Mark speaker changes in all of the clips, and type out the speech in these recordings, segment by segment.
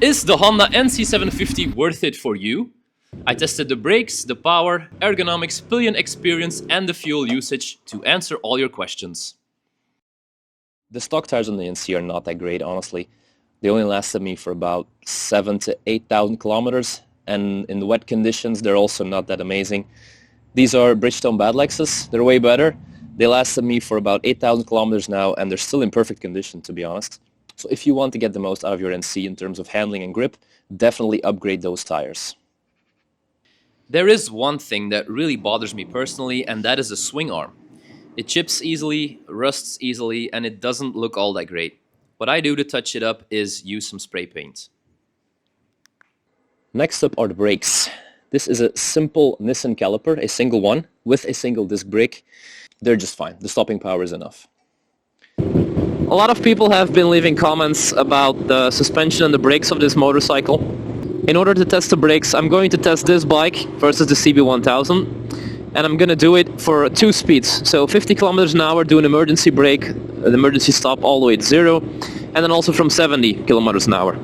Speaker 1: Is the Honda NC750 worth it for you? I tested the brakes, the power, ergonomics, Pillion experience and the fuel usage to answer all your questions.
Speaker 2: The stock tires on the NC are not that great, honestly. They only lasted me for about 7,000 to 8,000 kilometers, and in the wet conditions they're also not that amazing. These are Bridgestone Badlexes. They're way better. They lasted me for about 8,000 kilometers now, and they're still in perfect condition, to be honest. So if you want to get the most out of your NC in terms of handling and grip, definitely upgrade those tires.
Speaker 1: There is one thing that really bothers me personally, and that is the swing arm. It chips easily, rusts easily, and it doesn't look all that great. What I do to touch it up is use some spray paint.
Speaker 2: Next up are the brakes. This is a simple Nissan caliper, a single one, with a single disc brake. They're just fine. The stopping power is enough.
Speaker 3: A lot of people have been leaving comments about the suspension and the brakes of this motorcycle. In order to test the brakes, I'm going to test this bike versus the CB1000, and I'm going to do it for 2 speeds. So 50 kilometers an hour, do an emergency brake, an emergency stop all the way to 0, and then also from 70 kilometers an hour.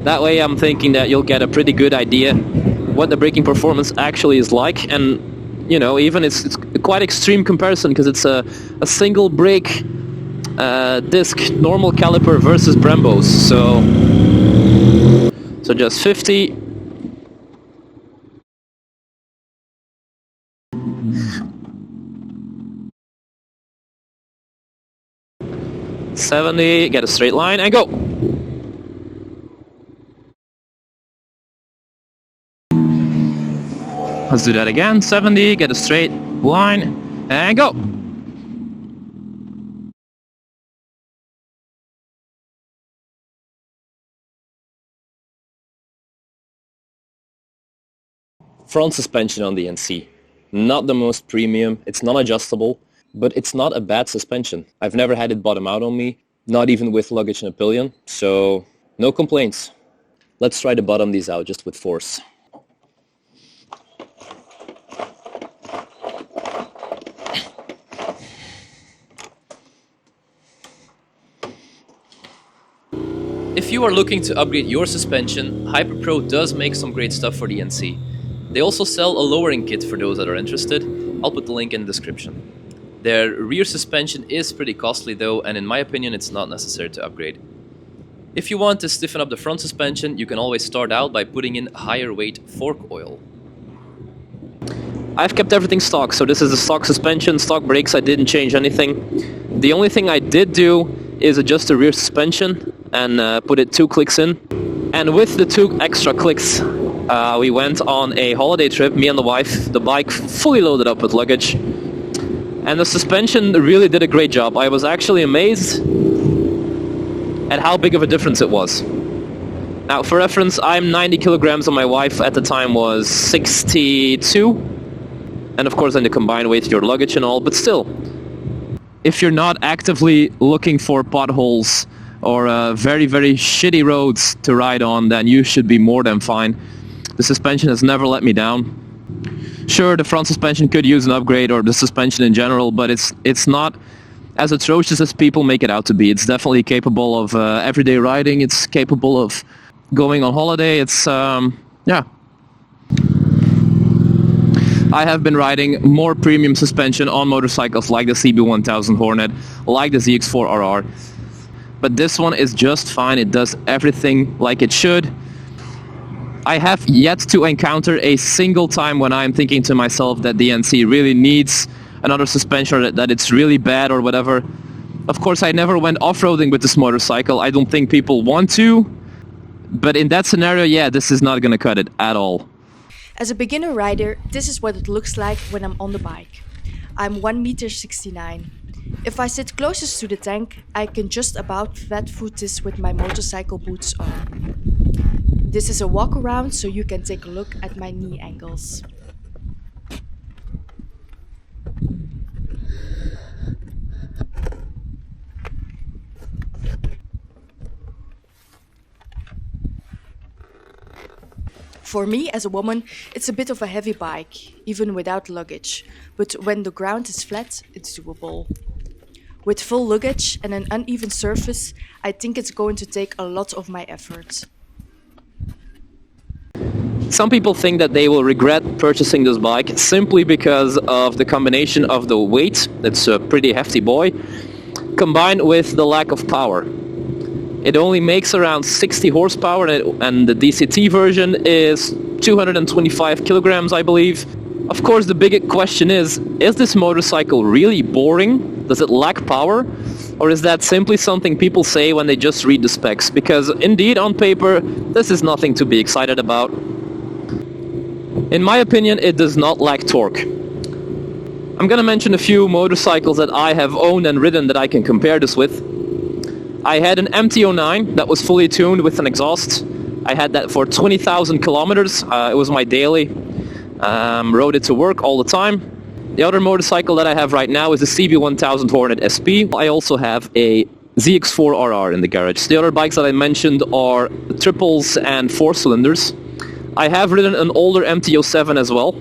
Speaker 3: That way I'm thinking that you'll get a pretty good idea what the braking performance actually is like, and you know, even it's quite extreme comparison because it's a single brake disc normal caliper versus Brembo's. So just 50. $70, get a straight line and go. Let's do that again. 70, get a straight line and go.
Speaker 2: Front suspension on the NC. Not the most premium, it's non-adjustable, but it's not a bad suspension. I've never had it bottom out on me, not even with luggage and a pillion, so no complaints. Let's try to bottom these out just with force.
Speaker 1: If you are looking to upgrade your suspension, HyperPro does make some great stuff for the NC. They also sell a lowering kit for those that are interested. I'll put the link in the description. Their rear suspension is pretty costly though, and in my opinion it's not necessary to upgrade. If you want to stiffen up the front suspension, you can always start out by putting in higher weight fork oil.
Speaker 3: I've kept everything stock, so this is the stock suspension, stock brakes, I didn't change anything. The only thing I did do is adjust the rear suspension and put it 2 clicks in. And with the 2 extra clicks, we went on a holiday trip, me and the wife, the bike fully loaded up with luggage. And the suspension really did a great job. I was actually amazed at how big of a difference it was. Now, for reference, I'm 90 kilograms and my wife at the time was 62. And of course, then the combined weight, your luggage and all, but still. If you're not actively looking for potholes or very, very shitty roads to ride on, then you should be more than fine. The suspension has never let me down. Sure, the front suspension could use an upgrade, or the suspension in general, but it's not as atrocious as people make it out to be. It's definitely capable of everyday riding. It's capable of going on holiday. It's, yeah. I have been riding more premium suspension on motorcycles like the CB1000 Hornet, like the ZX4RR. But this one is just fine. It does everything like it should. I have yet to encounter a single time when I'm thinking to myself that the NC really needs another suspension, or that it's really bad or whatever. Of course, I never went off-roading with this motorcycle. I don't think people want to. But in that scenario, yeah, this is not going to cut it at all.
Speaker 4: As a beginner rider, this is what it looks like when I'm on the bike. I'm 1.69 meters. If I sit closest to the tank, I can just about flat foot this with my motorcycle boots on. This is a walk around, so you can take a look at my knee angles. For me, as a woman, it's a bit of a heavy bike, even without luggage. But when the ground is flat, it's doable. With full luggage and an uneven surface, I think it's going to take a lot of my effort.
Speaker 3: Some people think that they will regret purchasing this bike simply because of the combination of the weight, it's a pretty hefty boy, combined with the lack of power. It only makes around 60 horsepower and the DCT version is 225 kilograms, I believe. Of course, the big question is this motorcycle really boring? Does it lack power? Or is that simply something people say when they just read the specs? Because indeed, on paper, this is nothing to be excited about. In my opinion, it does not lack torque. I'm gonna mention a few motorcycles that I have owned and ridden that I can compare this with. I had an MT-09 that was fully tuned with an exhaust. I had that for 20,000 kilometers. It was my daily. Rode it to work all the time. The other motorcycle that I have right now is a CB1000 Hornet SP. I also have a ZX4RR in the garage. The other bikes that I mentioned are triples and four cylinders. I have ridden an older MT-07 as well.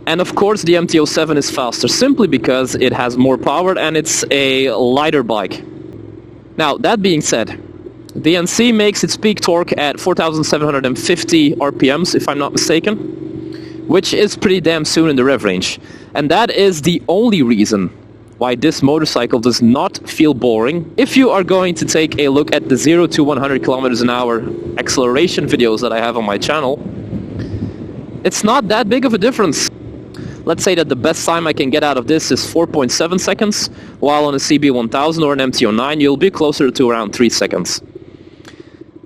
Speaker 3: And of course the MT-07 is faster simply because it has more power and it's a lighter bike. Now, that being said, the NC makes its peak torque at 4,750 RPMs, if I'm not mistaken, which is pretty damn soon in the rev range. And that is the only reason why this motorcycle does not feel boring. If you are going to take a look at the 0 to 100 kilometers an hour acceleration videos that I have on my channel, it's not that big of a difference. Let's say that the best time I can get out of this is 4.7 seconds, while on a CB1000 or an MT-09 you'll be closer to around 3 seconds.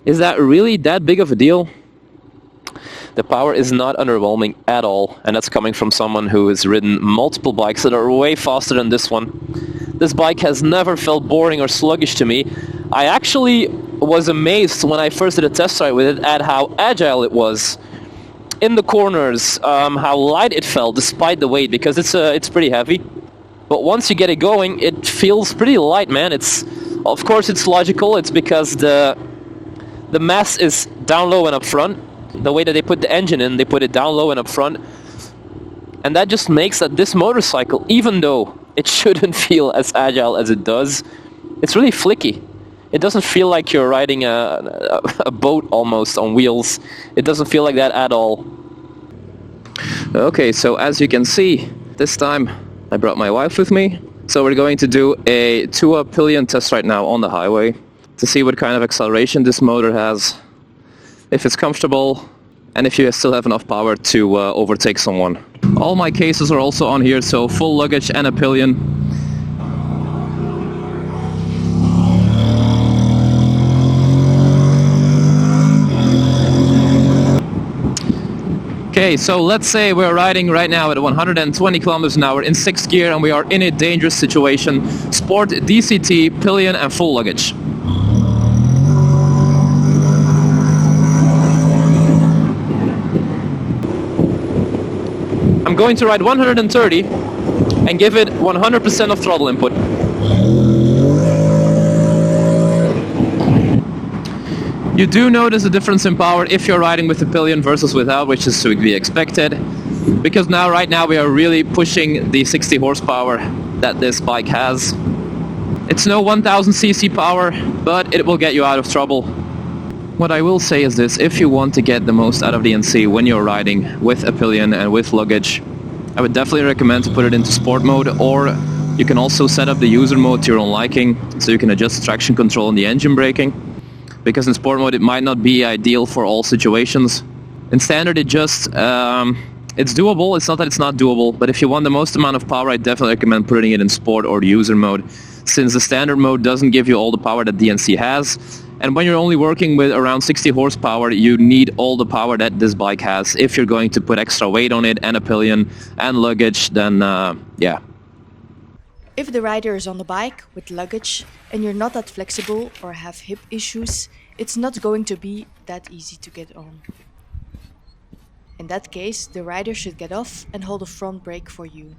Speaker 3: Is that really that big of a deal? The power is not underwhelming at all, and that's coming from someone who has ridden multiple bikes that are way faster than this one. This bike has never felt boring or sluggish to me. I actually was amazed when I first did a test ride with it at how agile it was. In the corners, how light it felt despite the weight, because it's pretty heavy. But once you get it going, it feels pretty light, man. Of course it's logical. It's because the mass is down low and up front. The way that they put the engine in, they put it down low and up front. And that just makes that this motorcycle, even though it shouldn't feel as agile as it does, it's really flicky. It doesn't feel like you're riding a boat almost on wheels. It doesn't feel like that at all. Okay, so as you can see, this time I brought my wife with me. So we're going to do a Pillion test right now on the highway to see what kind of acceleration this motor has, if it's comfortable, and if you still have enough power to overtake someone. All my cases are also on here, so full luggage and a Pillion. Okay, so let's say we're riding right now at 120 kilometers an hour in 6th gear and we are in a dangerous situation. Sport, DCT, Pillion and full luggage. I'm going to ride 130 and give it 100% of throttle input. You do notice a difference in power if you're riding with the Pillion versus without, which is to be expected, because right now we are really pushing the 60 horsepower that this bike has. It's no 1000cc power, but it will get you out of trouble. What I will say is this: if you want to get the most out of the NC when you're riding with a Pillion and with luggage, I would definitely recommend to put it into sport mode, or you can also set up the user mode to your own liking, so you can adjust traction control and the engine braking. Because in sport mode it might not be ideal for all situations. In standard it's doable. It's not that it's not doable, but if you want the most amount of power, I definitely recommend putting it in sport or user mode, since the standard mode doesn't give you all the power that the NC has. And when you're only working with around 60 horsepower, you need all the power that this bike has. If you're going to put extra weight on it and a Pillion and luggage, then yeah.
Speaker 4: If the rider is on the bike with luggage and you're not that flexible or have hip issues, it's not going to be that easy to get on. In that case, the rider should get off and hold the front brake for you.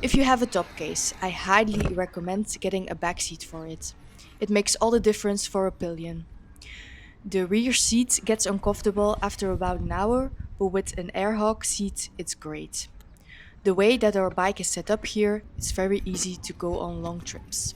Speaker 4: If you have a top case, I highly recommend getting a back seat for it. It makes all the difference for a Pillion. The rear seat gets uncomfortable after about an hour, but with an air hog seat it's great. The way that our bike is set up here, it's very easy to go on long trips.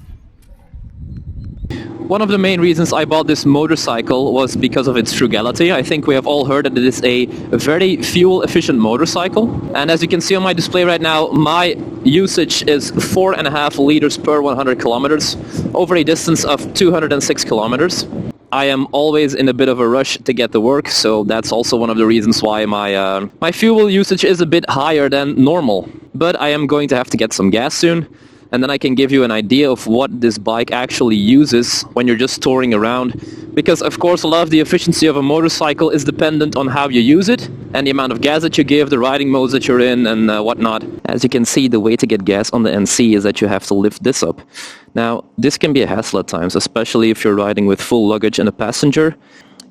Speaker 3: One of the main reasons I bought this motorcycle was because of its frugality. I think we have all heard that it is a very fuel-efficient motorcycle. And as you can see on my display right now, my usage is 4.5 liters per 100 kilometers over a distance of 206 kilometers. I am always in a bit of a rush to get to work, so that's also one of the reasons why my fuel usage is a bit higher than normal. But I am going to have to get some gas soon. And then I can give you an idea of what this bike actually uses when you're just touring around. Because of course a lot of the efficiency of a motorcycle is dependent on how you use it and the amount of gas that you give, the riding modes that you're in and whatnot. As you can see, the way to get gas on the NC is that you have to lift this up. Now this can be a hassle at times, especially if you're riding with full luggage and a passenger.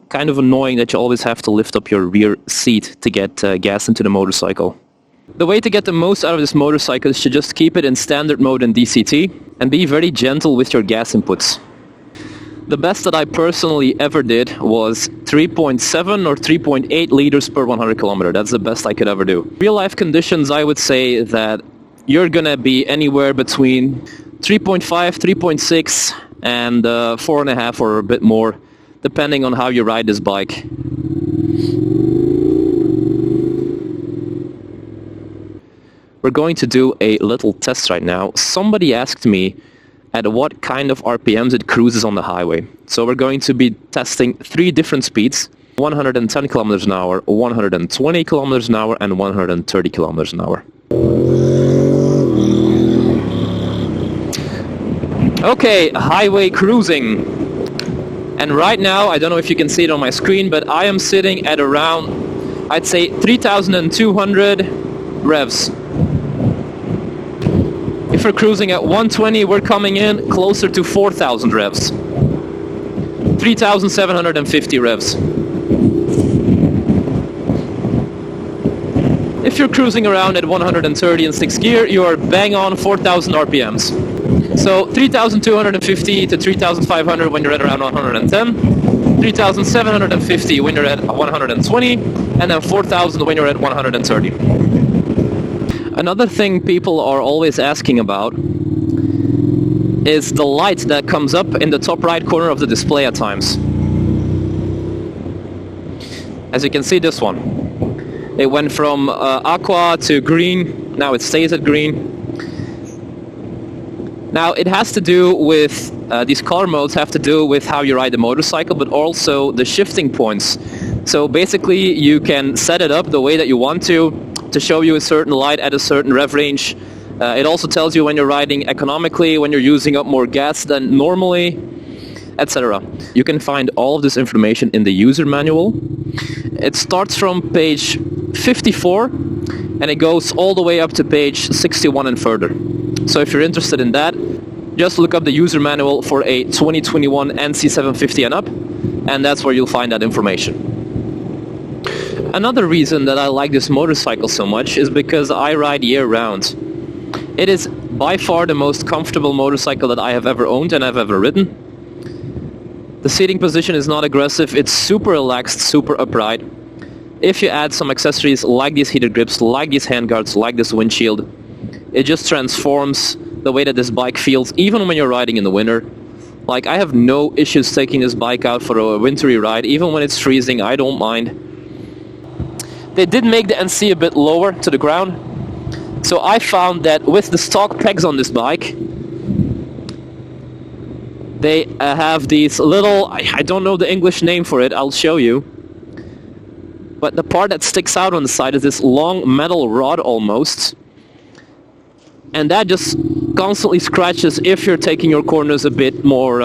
Speaker 3: Kind of annoying that you always have to lift up your rear seat to get gas into the motorcycle. The way to get the most out of this motorcycle is to just keep it in standard mode in DCT and be very gentle with your gas inputs. The best that I personally ever did was 3.7 or 3.8 liters per 100 kilometer. That's the best I could ever do. Real life conditions, I would say that you're gonna be anywhere between 3.5, 3.6 and 4.5 or a bit more, depending on how you ride this bike. We're going to do a little test right now. Somebody asked me at what kind of RPMs it cruises on the highway. So we're going to be testing 3 different speeds: 110 kilometers an hour, 120 kilometers an hour, and 130 kilometers an hour. Okay, highway cruising. And right now, I don't know if you can see it on my screen, but I am sitting at around, I'd say 3,200 revs. If we're cruising at 120, we're coming in closer to 4,000 revs. 3,750 revs. If you're cruising around at 130 in 6th gear, you are bang on 4,000 RPMs. So 3,250 to 3,500 when you're at around 110, 3,750 when you're at 120, and then 4,000 when you're at 130. Another thing people are always asking about is the light that comes up in the top right corner of the display at times. As you can see, this one. It went from aqua to green, now it stays at green. Now it has to do with, these color modes have to do with how you ride the motorcycle, but also the shifting points. So basically you can set it up the way that you want to show you a certain light at a certain rev range. It also tells you when you're riding economically, when you're using up more gas than normally, etc. You can find all of this information in the user manual. It starts from page 54 and it goes all the way up to page 61 and further. So if you're interested in that, just look up the user manual for a 2021 NC750 and up, and that's where you'll find that information. Another reason that I like this motorcycle so much is because I ride year-round. It is by far the most comfortable motorcycle that I have ever owned and I've ever ridden. The seating position is not aggressive, it's super relaxed, super upright. If you add some accessories like these heated grips, like these handguards, like this windshield, it just transforms the way that this bike feels, even when you're riding in the winter. Like, I have no issues taking this bike out for a wintry ride, even when it's freezing, I don't mind. They did make the NC a bit lower to the ground, so I found that with the stock pegs on this bike, they have these little, I don't know the English name for it, I'll show you, but the part that sticks out on the side is this long metal rod almost, and that just constantly scratches if you're taking your corners a bit more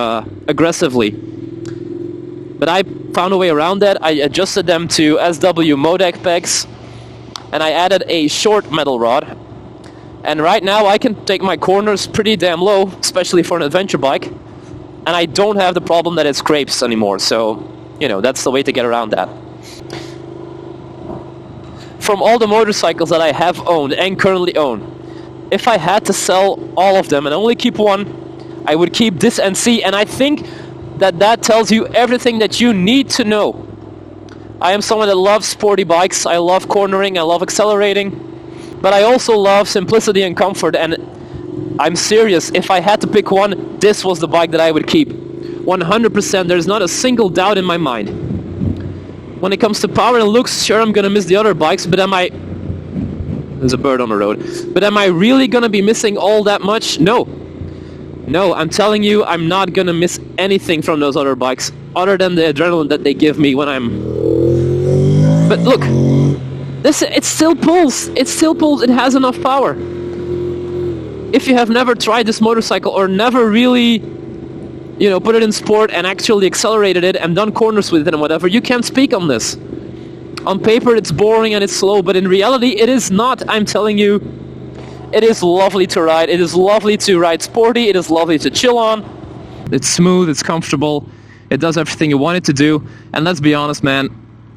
Speaker 3: aggressively. But I found a way around that. I adjusted them to SW Modec pegs, and I added a short metal rod. And right now I can take my corners pretty damn low, especially for an adventure bike, and I don't have the problem that it scrapes anymore. So, you know, that's the way to get around that. From all the motorcycles that I have owned and currently own, if I had to sell all of them and only keep one, I would keep this NC, and I think that tells you everything that you need to know. I am someone that loves sporty bikes, I love cornering, I love accelerating, but I also love simplicity and comfort, and I'm serious, if I had to pick one, this was the bike that I would keep. 100%. There's not a single doubt in my mind. When it comes to power and looks, sure, I'm gonna miss the other bikes, but am I... There's a bird on the road. But am I really gonna be missing all that much? No. No, I'm telling you, I'm not gonna miss anything from those other bikes, other than the adrenaline that they give me when I'm... But look, it still pulls. It still pulls. It has enough power. If you have never tried this motorcycle or never really, you know, put it in sport and actually accelerated it and done corners with it and whatever, you can't speak on this. On paper it's boring and it's slow, but in reality it is not. I'm telling you, it is lovely to ride. It is lovely to ride sporty. It is lovely to chill on. It's smooth, it's comfortable, it does everything you want it to do. And let's be honest, man,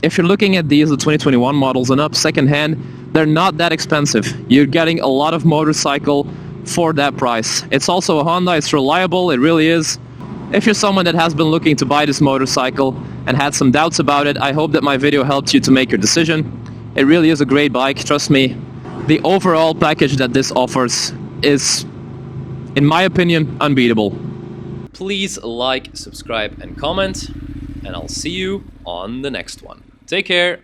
Speaker 3: if you're looking at these, the 2021 models and up secondhand, they're not that expensive. You're getting a lot of motorcycle for that price. It's also a Honda, it's reliable, it really is. If you're someone that has been looking to buy this motorcycle and had some doubts about it, I hope that my video helped you to make your decision. It really is a great bike, trust me. The overall package that this offers is, in my opinion, unbeatable.
Speaker 1: Please like, subscribe, and comment, and I'll see you on the next one. Take care.